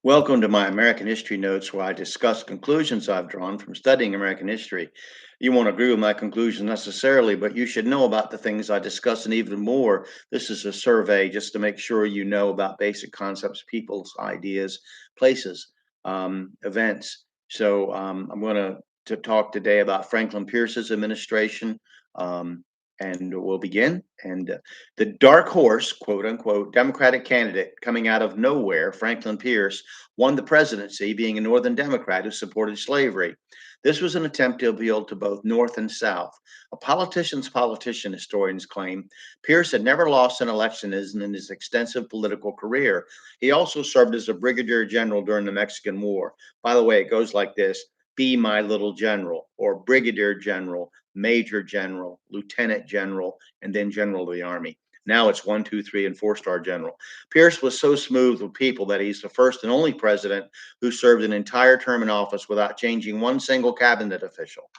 Welcome to my American History Notes, where I discuss conclusions I've drawn from studying American history. You won't agree with my conclusions necessarily, but you should know about the things I discuss and even more. This is a survey just to make sure you know about basic concepts, people's ideas, places, events. I'm going to talk today about Franklin Pierce's administration. Um, and we'll begin. The dark horse, quote unquote, Democratic candidate coming out of nowhere, Franklin Pierce, won the presidency, being a Northern Democrat who supported slavery. This was an attempt to appeal to both North and South. A politician's politician, historians claim. Pierce had never lost an election in his extensive political career. He also served as a brigadier general during the Mexican War. By the way, it goes like this: be my little general, or brigadier general, major general, lieutenant general, and then general of the army. Now it's one, two, three, and four-star general. Pierce was so smooth with people that he's the first and only president who served an entire term in office without changing one single cabinet official.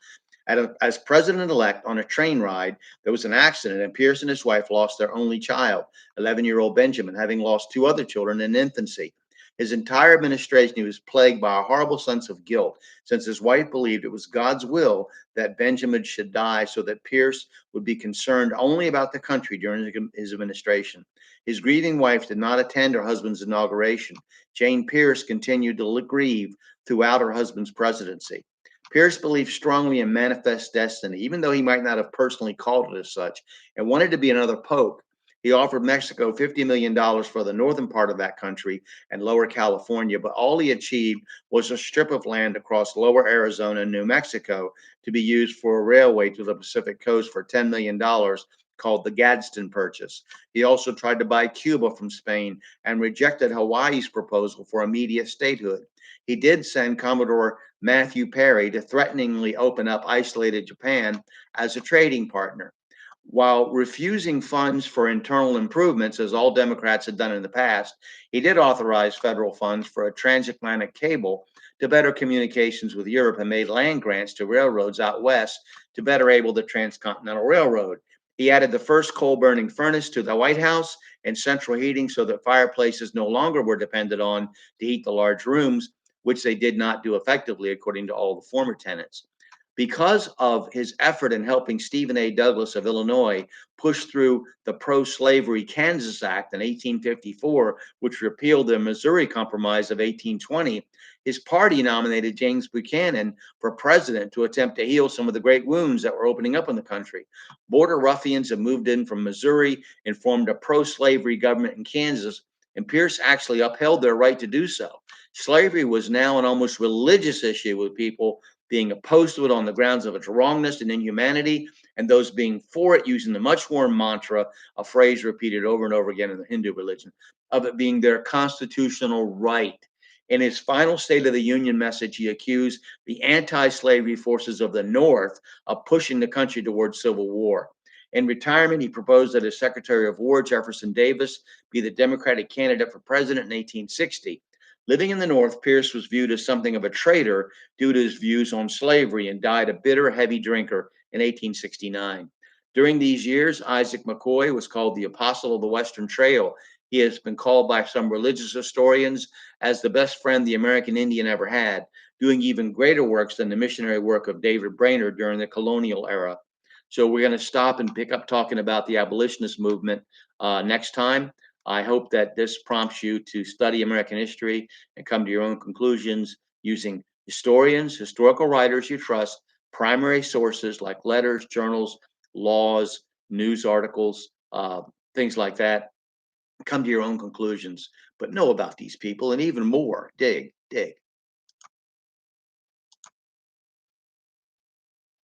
As president elect on a train ride, there was an accident, and Pierce and his wife lost their only child, 11-year-old Benjamin, having lost two other children in infancy. His entire administration, he was plagued by a horrible sense of guilt, since his wife believed it was God's will that Benjamin should die so that Pierce would be concerned only about the country during his administration. His grieving wife did not attend her husband's inauguration. Jane Pierce continued to grieve throughout her husband's presidency. Pierce believed strongly in manifest destiny, even though he might not have personally called it as such, and wanted to be another pope. He offered Mexico $50 million for the northern part of that country and lower California, but all he achieved was a strip of land across lower Arizona and New Mexico to be used for a railway to the Pacific coast for $10 million called the Gadsden Purchase. He also tried to buy Cuba from Spain and rejected Hawaii's proposal for immediate statehood. He did send Commodore Matthew Perry to threateningly open up isolated Japan as a trading partner. While refusing funds for internal improvements, as all Democrats had done in the past, he did authorize federal funds for a transatlantic cable to better communications with Europe and made land grants to railroads out west to better able the Transcontinental Railroad. He added the first coal burning furnace to the White House and central heating so that fireplaces no longer were depended on to heat the large rooms, which they did not do effectively, according to all the former tenants. Because of his effort in helping Stephen A. Douglas of Illinois push through the Pro Slavery Kansas Act in 1854, which repealed the Missouri Compromise of 1820, his party nominated James Buchanan for president to attempt to heal some of the great wounds that were opening up in the country. Border ruffians had moved in from Missouri and formed a pro slavery government in Kansas, and Pierce actually upheld their right to do so. Slavery was now an almost religious issue, with people being opposed to it on the grounds of its wrongness and inhumanity, and those being for it using the much worn mantra, a phrase repeated over and over again in the Hindu religion, of it being their constitutional right. In his final State of the Union message, he accused the anti slavery forces of the North of pushing the country towards civil war. In retirement, he proposed that his Secretary of War, Jefferson Davis, be the Democratic candidate for president in 1860. Living in the North, Pierce was viewed as something of a traitor due to his views on slavery and died a bitter, heavy drinker in 1869. During these years, Isaac McCoy was called the Apostle of the Western Trail. He has been called by some religious historians as the best friend the American Indian ever had, doing even greater works than the missionary work of David Brainerd during the colonial era. So we're going to stop and pick up talking about the abolitionist movement next time. I hope that this prompts you to study American history and come to your own conclusions using historians, historical writers you trust, primary sources like letters, journals, laws, news articles, things like that. Come to your own conclusions, but know about these people and even more. Dig, dig.